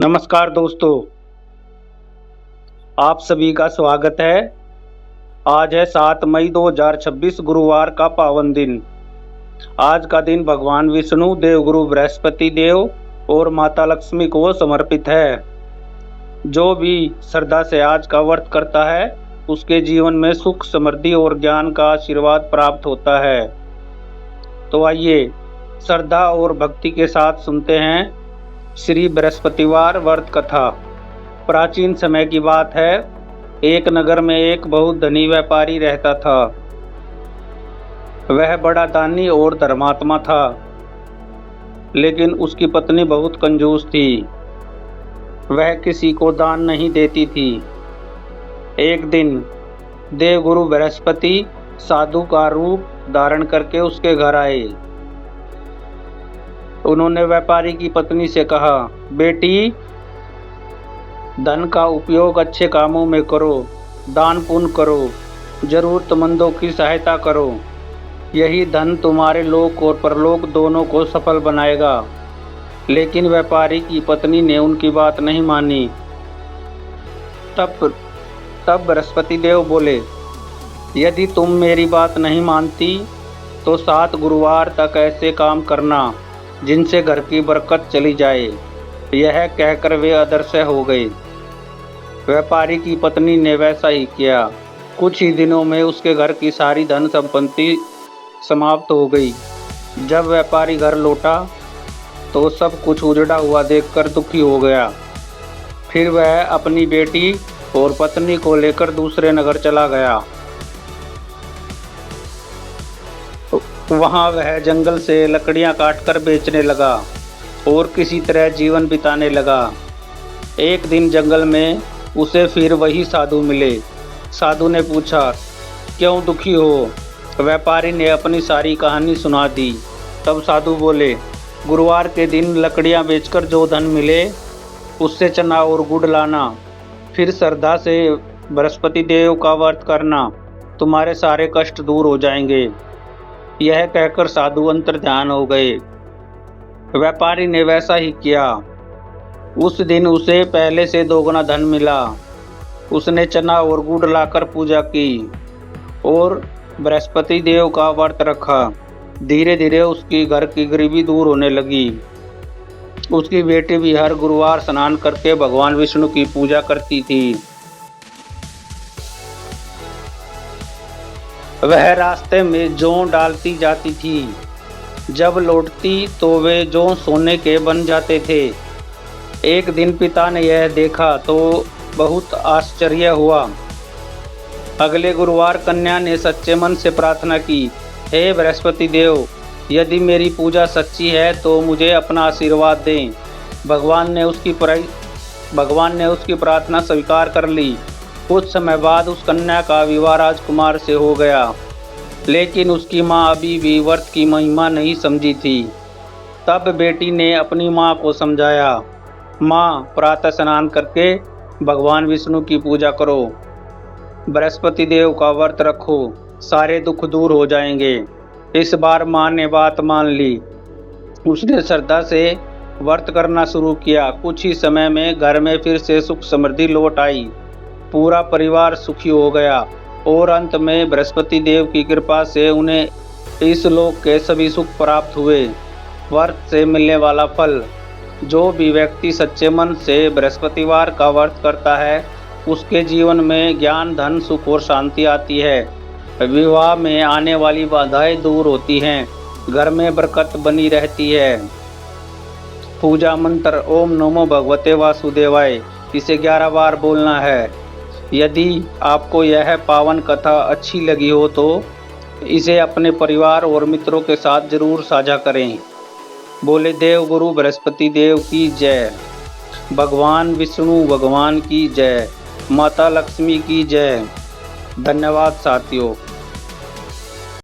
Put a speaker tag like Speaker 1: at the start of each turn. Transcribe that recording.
Speaker 1: नमस्कार दोस्तों, आप सभी का स्वागत है। आज है 7 मई 2026 गुरुवार का पावन दिन। आज का दिन भगवान विष्णु, देवगुरु बृहस्पति देव और माता लक्ष्मी को समर्पित है। जो भी श्रद्धा से आज का व्रत करता है उसके जीवन में सुख, समृद्धि और ज्ञान का आशीर्वाद प्राप्त होता है। तो आइए श्रद्धा और भक्ति के साथ सुनते हैं श्री बृहस्पतिवार व्रत कथा। प्राचीन समय की बात है। एक नगर में एक बहुत धनी व्यापारी रहता था। वह बड़ा दानी और धर्मात्मा था, लेकिन उसकी पत्नी बहुत कंजूस थी। वह किसी को दान नहीं देती थी। एक दिन देवगुरु बृहस्पति साधु का रूप धारण करके उसके घर आए। उन्होंने व्यापारी की पत्नी से कहा, बेटी, धन का उपयोग अच्छे कामों में करो, दान पुण्य करो, जरूरतमंदों की सहायता करो। यही धन तुम्हारे लोक और परलोक दोनों को सफल बनाएगा। लेकिन व्यापारी की पत्नी ने उनकी बात नहीं मानी। तब बृहस्पति देव बोले, यदि तुम मेरी बात नहीं मानती तो 7 गुरुवार तक ऐसे काम करना जिनसे घर की बरकत चली जाए। यह कहकर वे अदृश्य हो गए। व्यापारी की पत्नी ने वैसा ही किया। कुछ ही दिनों में उसके घर की सारी धन संपत्ति समाप्त हो गई। जब व्यापारी घर लौटा तो सब कुछ उजड़ा हुआ देखकर दुखी हो गया। फिर वह अपनी बेटी और पत्नी को लेकर दूसरे नगर चला गया। वहां वह जंगल से लकड़ियां काटकर बेचने लगा और किसी तरह जीवन बिताने लगा। एक दिन जंगल में उसे फिर वही साधु मिले। साधु ने पूछा, क्यों दुखी हो? व्यापारी ने अपनी सारी कहानी सुना दी। तब साधु बोले, गुरुवार के दिन लकड़ियां बेचकर जो धन मिले उससे चना और गुड़ लाना, फिर श्रद्धा से बृहस्पति देव का व्रत करना, तुम्हारे सारे कष्ट दूर हो जाएंगे। यह कहकर साधु अंतर्ध्यान हो गए। व्यापारी ने वैसा ही किया। उस दिन उसे पहले से दोगुना धन मिला। उसने चना और गुड़ लाकर पूजा की और बृहस्पति देव का व्रत रखा। धीरे धीरे उसकी घर की गरीबी दूर होने लगी। उसकी बेटी भी हर गुरुवार स्नान करके भगवान विष्णु की पूजा करती थी। वह रास्ते में जौ डालती जाती थी। जब लौटती तो वे जौ सोने के बन जाते थे। एक दिन पिता ने यह देखा तो बहुत आश्चर्य हुआ। अगले गुरुवार कन्या ने सच्चे मन से प्रार्थना की, हे बृहस्पति देव, यदि मेरी पूजा सच्ची है तो मुझे अपना आशीर्वाद दें। भगवान ने उसकी प्रार्थना स्वीकार कर ली। कुछ समय बाद उस कन्या का विवाह राजकुमार से हो गया, लेकिन उसकी माँ अभी भी व्रत की महिमा नहीं समझी थी। तब बेटी ने अपनी माँ को समझाया, माँ, प्रातः स्नान करके भगवान विष्णु की पूजा करो, बृहस्पति देव का व्रत रखो, सारे दुख दूर हो जाएंगे। इस बार माँ ने बात मान ली। उसने श्रद्धा से व्रत करना शुरू किया। कुछ ही समय में घर में फिर से सुख समृद्धि लौट आई। पूरा परिवार सुखी हो गया और अंत में बृहस्पति देव की कृपा से उन्हें इस लोक के सभी सुख प्राप्त हुए। व्रत से मिलने वाला फल। जो भी व्यक्ति सच्चे मन से बृहस्पतिवार का व्रत करता है उसके जीवन में ज्ञान, धन, सुख और शांति आती है। विवाह में आने वाली बाधाएं दूर होती हैं। घर में बरकत बनी रहती है। पूजा मंत्र ओम नमो भगवते वासुदेवाय, इसे 11 बार बोलना है। यदि आपको यह पावन कथा अच्छी लगी हो तो इसे अपने परिवार और मित्रों के साथ जरूर साझा करें। बोले देव गुरु बृहस्पति देव की जय, भगवान विष्णु भगवान की जय, माता लक्ष्मी की जय। धन्यवाद साथियों।